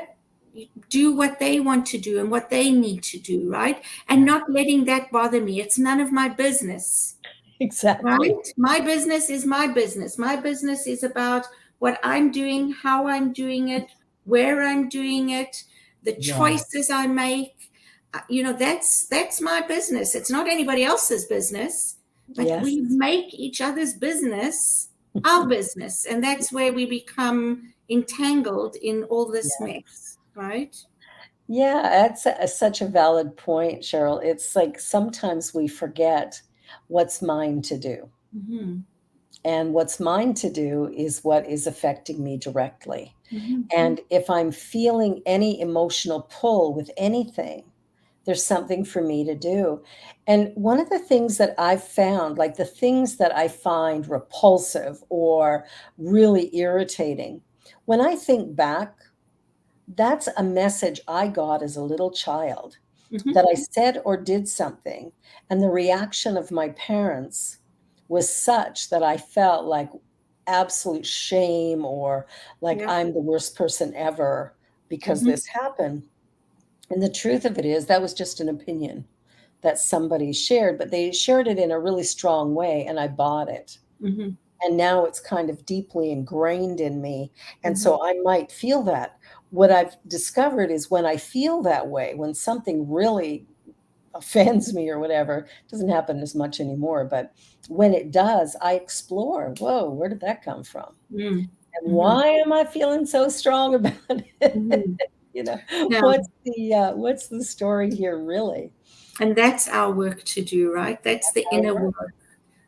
do what they want to do and what they need to do, right? And yeah, not letting that bother me. It's none of my business. exactly. Right? My business is my business. My business is about what I'm doing, how I'm doing it, where I'm doing it, the Yeah. choices I make. That's my business. It's not anybody else's business, but Yes. we make each other's business our business, and that's where we become entangled in all this Yeah. mess, right? Yeah, that's such a valid point, Cheryl. It's like sometimes we forget what's mine to do. Hmm. And what's mine to do is what is affecting me directly. Mhm. And if I'm feeling any emotional pull with anything, there's something for me to do. And one of the things that I've found, like the things that I find repulsive or really irritating, when I think back, that's a message I got as a little child Mhm. that I said or did something, and the reaction of my parents was such that I felt like absolute shame or like Yeah. I'm the worst person ever because Mhm. this happened. And the truth of it is, that was just an opinion that somebody shared, but they shared it in a really strong way, and I bought it. Mhm. And now it's kind of deeply ingrained in me. And Mhm. so I might feel that. What I've discovered is when I feel that way, when something really offends me or whatever, it doesn't happen as much anymore. But when it does, I explore, whoa, where did that come from? Mm. And Mhm. why am I feeling so strong about it? Mhm. You know, Yeah. what's the story here really? And that's our work to do, right? That's the Our inner work. work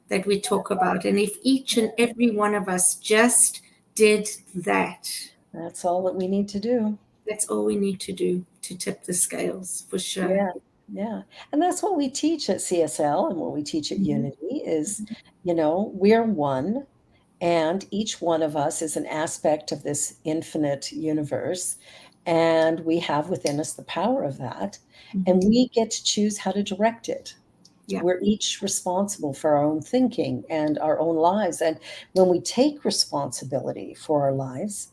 that we talk about. And if each and every one of us just did that, That's all that we need to do. that's all we need to do to tip the scales for sure. Yeah, yeah. And that's what we teach at CSL and what we teach at Mhm. Unity is, we're one, and each one of us is an aspect of this infinite universe. And we have within us the power of that. And Mhm. we get to choose how to direct it. Yeah. We're each responsible for our own thinking and our own lives. And when we take responsibility for our lives,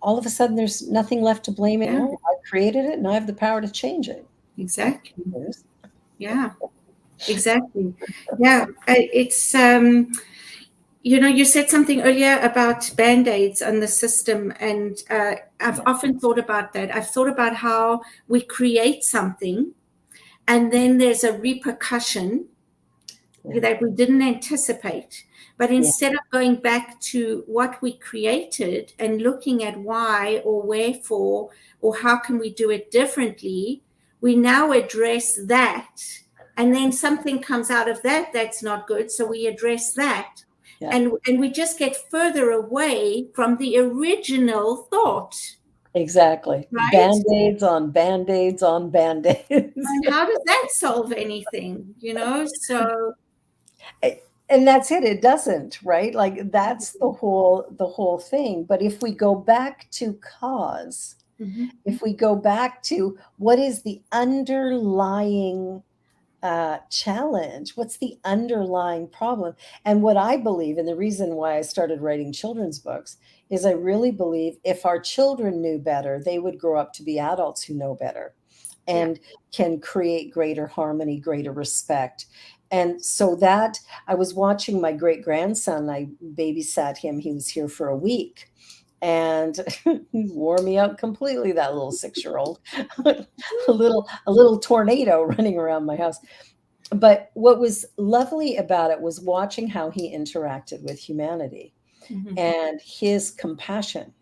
all of a sudden there's nothing left to blame it. Yeah. Oh, I created it and I have the power to change it. That's Exactly. good news. Yeah. Exactly. Yeah. It's you said something earlier about band-aids on the system, and I've often thought about that. I've thought about how we create something and then there's a repercussion Yeah. that we didn't anticipate. But Yeah. instead of going back to what we created and looking at why or wherefore or how can we do it differently, we now address that. And then something comes out of that that's not good. So we address that. Yeah. And we just get further away from the original thought, Exactly. right? Band-aids on band-aids on band-aids. And how does that solve anything? So And that's it. It doesn't, right? Like that's the whole thing. But if we go back to cause, mhm, if we go back to what is the underlying challenge, what's the underlying problem? And what I believe, and the reason why I started writing children's books, is I really believe if our children knew better, they would grow up to be adults who know better yeah. and can create greater harmony, greater respect. And so that I was watching my great grandson, I babysat him, he was here for a week. And he wore me out completely, that little 6-year-old. A little tornado running around my house. But what was lovely about it was watching how he interacted with humanity Mhm, and his compassion.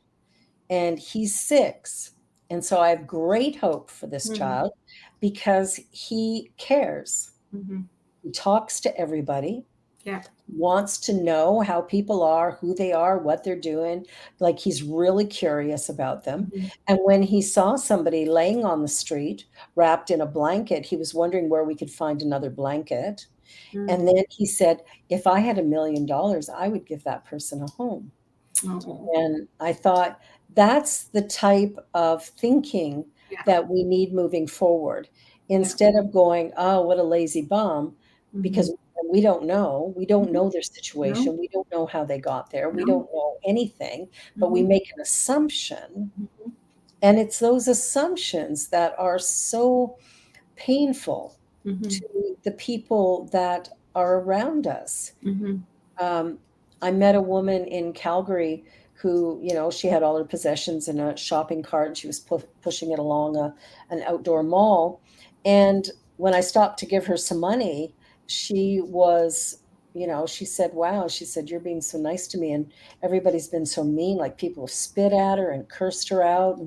And he's 6. And so I have great hope for this mhm, child because he cares. mhm. He talks to everybody, Yeah. wants to know how people are, who they are, what they're doing. Like he's really curious about them. Mhm, And when he saw somebody laying on the street wrapped in a blanket, he was wondering where we could find another blanket. mm. And then he said, if I had $1,000,000, I would give that person a home. Oh, And I thought that's the type of thinking yeah. that we need moving forward. Yeah. Instead of going, oh, what a lazy bum, Mhm. because we don't know. We don't Mhm. know their No, situation. We don't know how they got there. We no. don't know anything, but we Mhm, make an assumption. mhm, And it's those assumptions that are so painful mhm, to the people that are around us. mhm, Um, I met a woman in Calgary who, she had all her possessions in a shopping cart and she was pushing it along an outdoor mall. And when I stopped to give her some money, she was, she said, wow, she said, you're being so nice to me. And everybody's been so mean. Like people spit at her and cursed her out.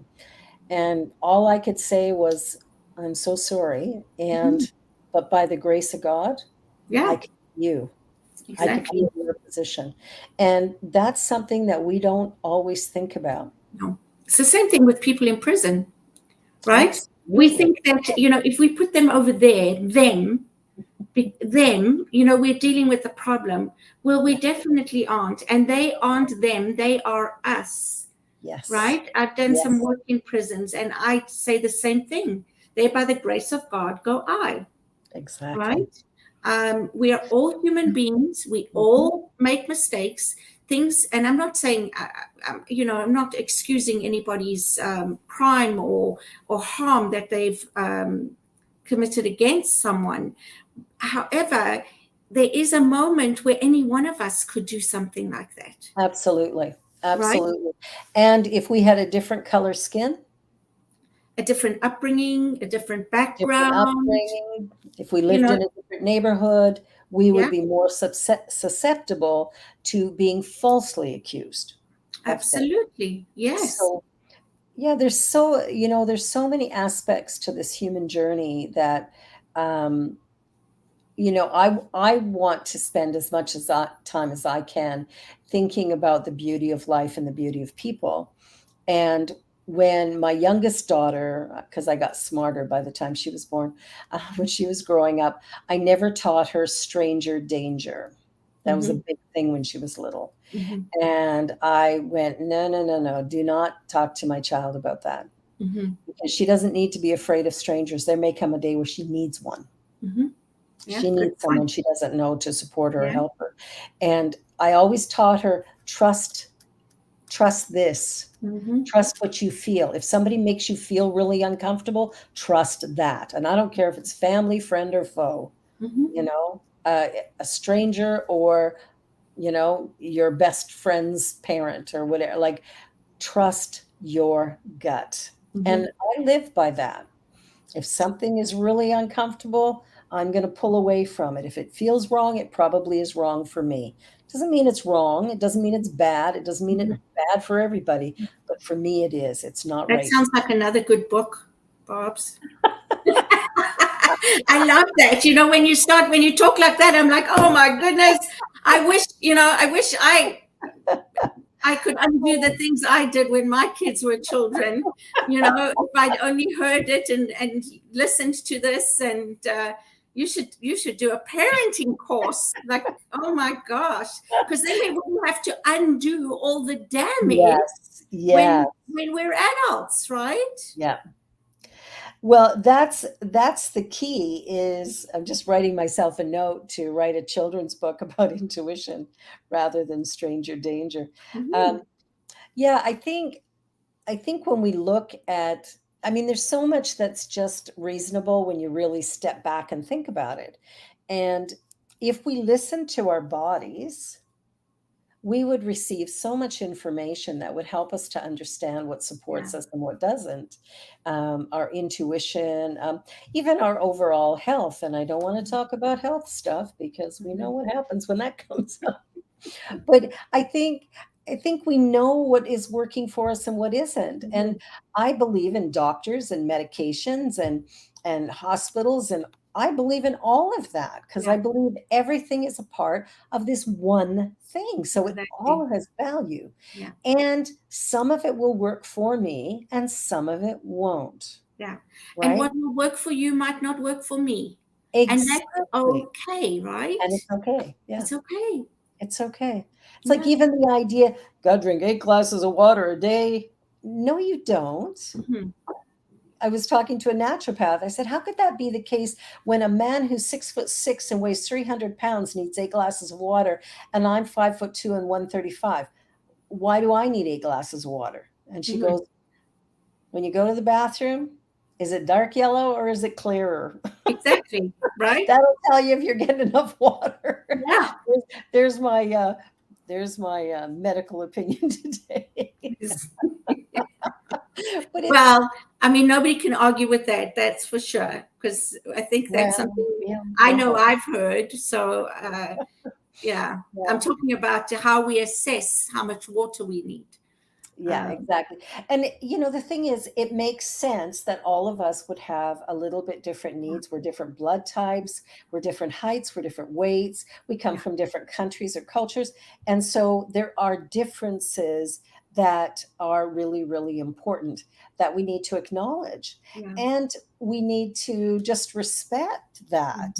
And all I could say was, I'm so sorry. mhm. But by the grace of God, I Yeah. can see you. I could be Exactly. in your position. And that's something that we don't always think about. No. It's the same thing with people in prison, right? We Absolutely. think that, if we put them over there, them, we're dealing with the problem. Well, we definitely aren't. And they aren't them, they are us, Yes. right? I've done some Yes. work in prisons, and I say the same thing. There, by the grace of God, go I, Exactly. right? We are all human beings. We all make mistakes, things, and I'm not saying, I'm not excusing anybody's crime or harm that they've committed against someone. However, there is a moment where any one of us could do something like that, Absolutely. right? Absolutely. And if we had a different color skin, A different upbringing, a different different background, upbringing, if we lived in a different neighborhood, we Yeah. would be more susceptible to being falsely accused of things. absolutely, yes. So, yeah, there's so many aspects to this human journey that, I want to spend as much time as I can thinking about the beauty of life and the beauty of people. And when my youngest daughter, because I got smarter by the time she was born, when she was growing up, I never taught her stranger danger. That was a big thing when she was little. Mhm, And I went, no, no, no, no, do not talk to my child about that. mhm, Because she doesn't need to be afraid of strangers. There may come a day where she needs one. mhm. Yeah, She good needs someone point. she doesn't know to support her or Yeah. help her. And I always taught her, trust this. Mhm, Trust what you feel. If somebody makes you feel really uncomfortable, trust that. And I don't care if it's family, friend, or foe, mhm. a stranger or, your best friend's parent or whatever. Like, trust your gut. And I live by that. If something is really uncomfortable, I'm going to pull away from it. If it feels wrong, it probably is wrong for me. Doesn't mean it's wrong. It doesn't mean it's bad. It doesn't mean it's bad for everybody. But for me, it is. It's not That right. sounds like another good book, Barb's. I love that. When you talk like that, I'm like, oh my goodness. I wish I could undo the things I did when my kids were children. If I'd only heard it and listened to this, and you should do a parenting course. Like, oh my gosh, because then we wouldn't have to undo all the damage Yes. Yeah. when we're adults, right? Yeah. Well, that's the key is I'm just writing myself a note to write a children's book about intuition rather than stranger danger. Mhm. Yeah, I think when we look at, there's so much that's just reasonable when you really step back and think about it. And if we listen to our bodies, we would receive so much information that would help us to understand what supports us and what doesn't. Our intuition, even our overall health. And I don't want to talk about health stuff because we know what happens when that comes up. But I think we know what is working for us and what isn't. And I believe in doctors and medications and hospitals, and I believe in all of that because I believe everything is a part of this one thing. So it all has value. Yeah. And some of it will work for me and some of it won't. Yeah. Right? And what will work for you might not work for me. Exactly. And that's okay, right? And it's okay. Yeah. It's okay. It's okay. It's like even the idea, gotta drink 8 glasses of water a day. No, you don't. Mhm. I was talking to a naturopath. I said, how could that be the case when a man who's 6'6" and weighs 300 pounds needs 8 glasses of water and I'm 5'2" and 135? Why do I need 8 glasses of water? And she goes, when you go to the bathroom, is it dark yellow or is it clearer? Exactly. Right? That'll tell you if you're getting enough water. Yeah. There's my medical opinion today. But Well, nobody can argue with that. That's for sure. Because I think that's something I know I've heard. So, yeah, I'm talking about how we assess how much water we need. Yeah, exactly. And the thing is, it makes sense that all of us would have a little bit different needs. We're different blood types, we're different heights, we're different weights, we come Yeah, from different countries or cultures. And so there are differences that are really, really important that we need to acknowledge. yeah, And we need to just respect that.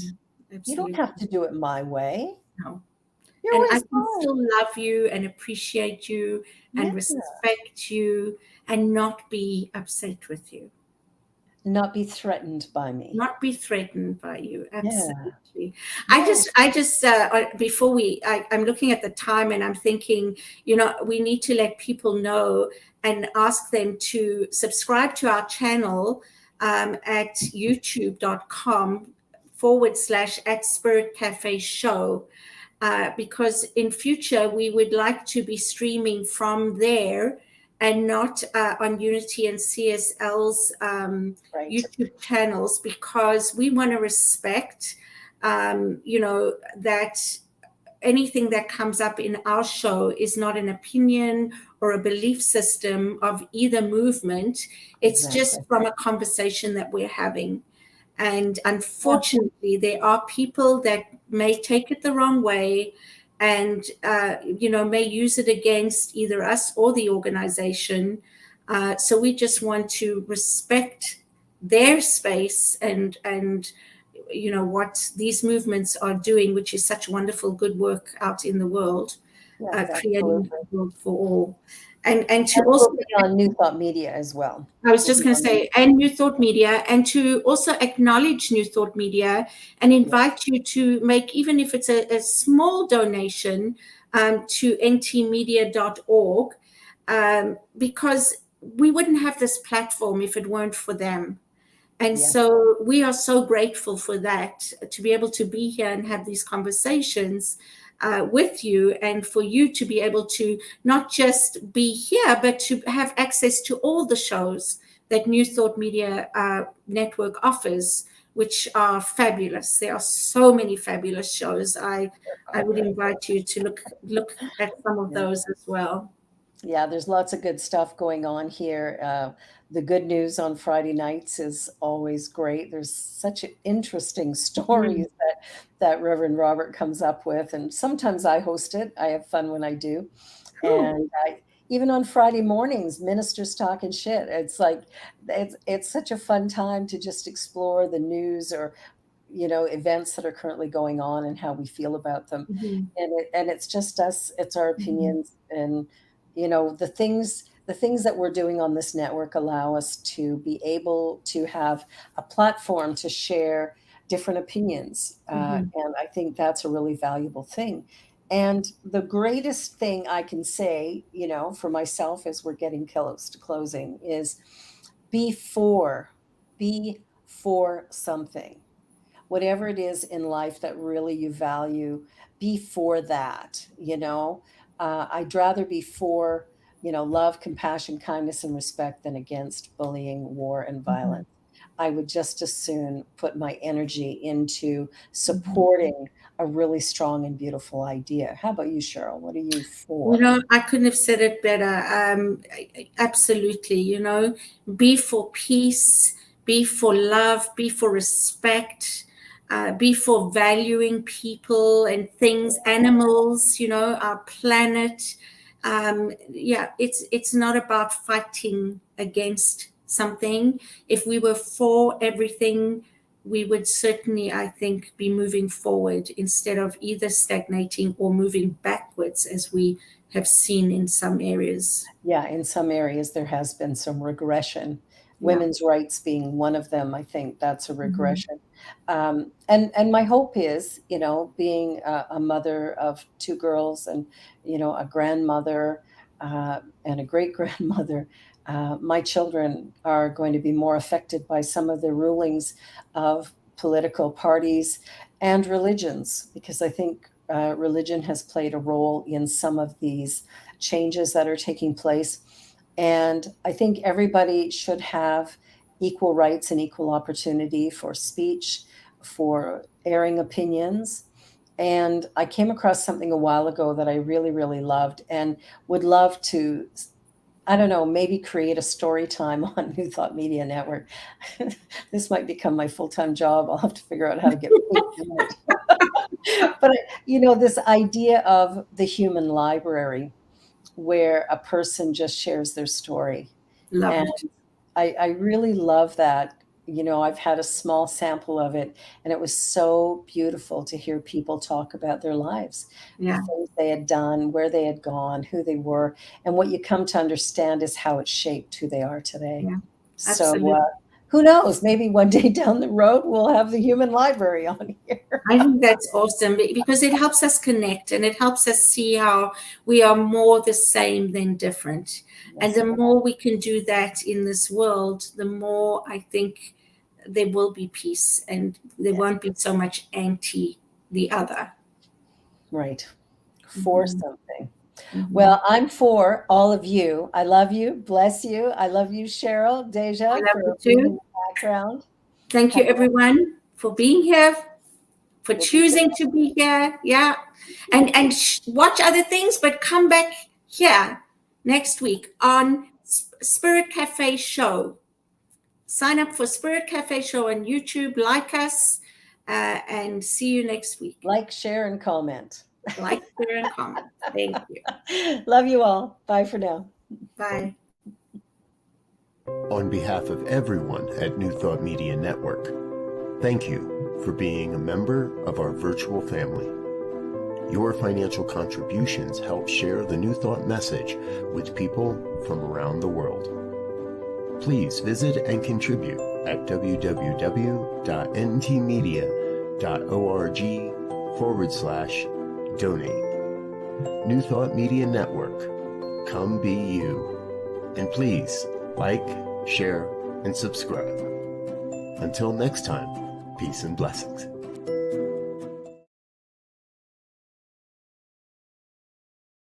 mhm, You don't have absolutely. to do it my way. No. Your And I way's can fine. still love you and appreciate you and Yeah. respect you and not be upset with you, Not be threatened by me. not be threatened by you. Yeah. Absolutely. Yeah. I just, before I'm looking at the time and I'm thinking, we need to let people know and ask them to subscribe to our channel at youtube.com/ at Spirit Cafe Show. Because in future we would like to be streaming from there and not on Unity and CSL's Right. YouTube channels, because we want to respect, that anything that comes up in our show is not an opinion or a belief system of either movement. It's Exactly. just from a conversation that we're having. And Yeah. unfortunately, there are people that may take it the wrong way and, may use it against either us or the organization. So we just want to respect their space and what these movements are doing, which is such wonderful good work out in the world, Yes, creating absolutely. a world for all. And to And also, we'll be on New Thought Media as well. I was We'll just be going to on New say, and New Thought Media, and to also acknowledge New Thought Media and Yeah. invite you to make, even if it's a small donation, to ntmedia.org, because we wouldn't have this platform if it weren't for them. And Yeah. so we are so grateful for that, to be able to be here and have these conversations with you, and for you to be able to not just be here, but to have access to all the shows that New Thought Media Network offers, which are fabulous. There are so many fabulous shows. I would invite you to look at some of Yeah. those as well. Yeah, there's lots of good stuff going on here. The good news on Friday nights is always great. There's such interesting stories Mm. that Reverend Robert comes up with, and sometimes I host it. I have fun when I do. Cool. And even on Friday mornings, ministers talking shit. It's like it's such a fun time to just explore the news or events that are currently going on and how we feel about them. Mhm. And it's just us, it's our Mhm. opinions, and the things that we're doing on this network allow us to be able to have a platform to share different opinions, Mhm. and I think that's a really valuable thing. And the greatest thing I can say, for myself as we're getting close to closing, is be for be for something, whatever it is in life that really you value. Be for that. I'd rather be for love, compassion, kindness, and respect than against bullying, war, and Mhm. violence. I would just as soon put my energy into Mhm. supporting a really strong and beautiful idea. How about you, Cheryl? What are you You for? know, I couldn't have said it better. Absolutely, be for peace, be for love, be for respect, be for valuing people and things, animals, our planet. Yeah, it's not about fighting against something. If we were for everything, we would certainly, I think, be moving forward instead of either stagnating or moving backwards, as we have seen in some areas. Yeah, in some areas there has been some regression. Yeah. Women's rights being one of them, I think that's a Mhm. regression. And my hope is, being a mother of two girls and, a grandmother and a great grandmother, my children are going to be more affected by some of the rulings of political parties and religions, because I think religion has played a role in some of these changes that are taking place. And I think everybody should have equal rights and equal opportunity for speech, for airing opinions. And I came across something a while ago that I really, really loved and would love to I don't know, maybe create a story time on New Thought Media Network. This might become my full-time job. I'll have to figure out how to get paid for it. But this idea of the human library where a person just shares their story. Love And it. I really love that. I've had a small sample of it, and it was so beautiful to hear people talk about their lives, the Yeah, things they had done, where they had gone, who they were. And what you come to understand is how it shaped who they are today. yeah, So absolutely. who knows? Maybe one day down the road, we'll have the human library on here. I think that's awesome because it helps us connect and it helps us see how we are more the same than different. And Yes. the more we can do that in this world, the more I think there will be peace and there Yes. won't be so much anti the other. Right. For Mhm. something. Mhm. Well, I'm for all of you. I love you. Bless you. I love you, Cheryl, Deja, I love for you being in too. the background. Thank you, everyone, for being here, for We'll be choosing to be here. Yeah. And watch other things, but come back here next week on Spirit Cafe Show. Sign up for Spirit Cafe Show on YouTube, like us, and see you next week. Like, share, and comment. Like, share, and comment. Thank you. Love you all. Bye for now. Bye. On behalf of everyone at New Thought Media Network, thank you for being a member of our virtual family. Your financial contributions help share the New Thought message with people from around the world. Please visit and contribute at www.ntmedia.org/donate. New Thought Media Network, come be you. And please like, share, and subscribe. Until next time, peace and blessings.